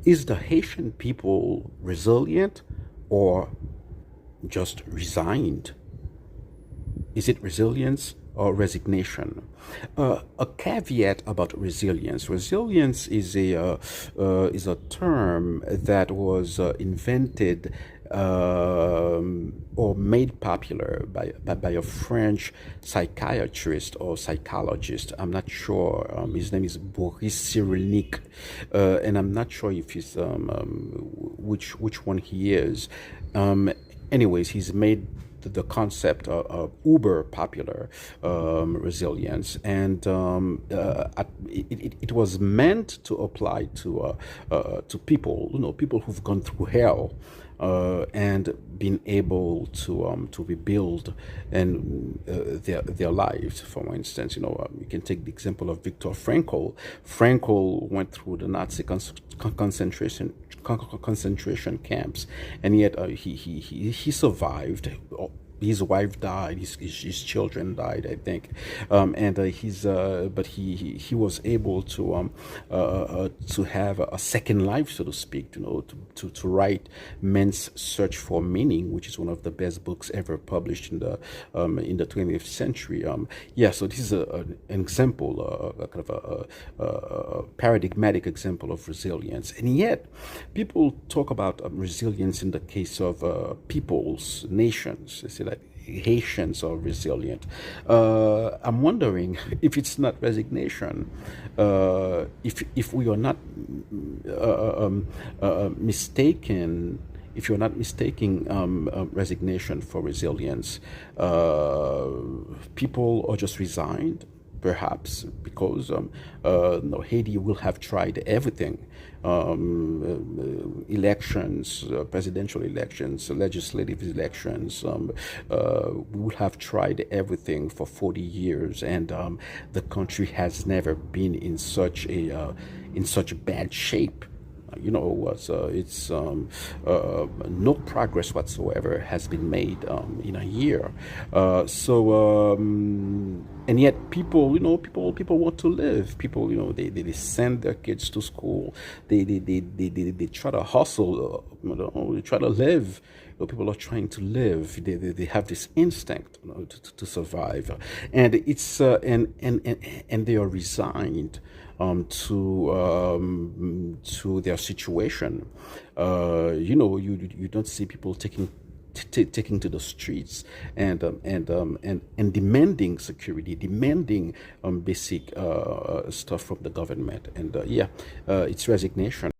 Is the Haitian people resilient or just resigned? Is it resilience or resignation? A caveat about resilience. Resilience is a term that was invented or made popular by a French psychiatrist or psychologist. I'm not sure. His name is Boris Cyrulnik, and I'm not sure if he's which one he is. Anyways, he's made the concept of uber popular, resilience, and it was meant to apply to people, people who've gone through hell, and been able to rebuild and their lives. For instance, you can take the example of Viktor Frankl. Frankl went through the Nazi concentration camps, and yet he survived. His wife died. His children died, I think, and but he was able to have a second life, so to speak. To write Men's Search for Meaning, which is one of the best books ever published in the 20th century. Yeah, so this is an example, a kind of a paradigmatic example of resilience, and yet people talk about resilience in the case of peoples, nations. They say like Haitians are resilient. I'm wondering if it's not resignation, if we are not mistaken. If you're not mistaking resignation for resilience, people are just resigned, perhaps because no, Haiti will have tried everything. Elections, presidential elections, legislative elections, will have tried everything for 40 years, and the country has never been in such bad shape. It's no progress whatsoever has been made in a year. And yet people want to live. People, they send their kids to school. They try to hustle. They try to live. People are trying to live. They have this instinct, to survive, and it's and they are resigned to their situation. You don't see people taking to the streets and demanding security, demanding basic stuff from the government, and it's resignation.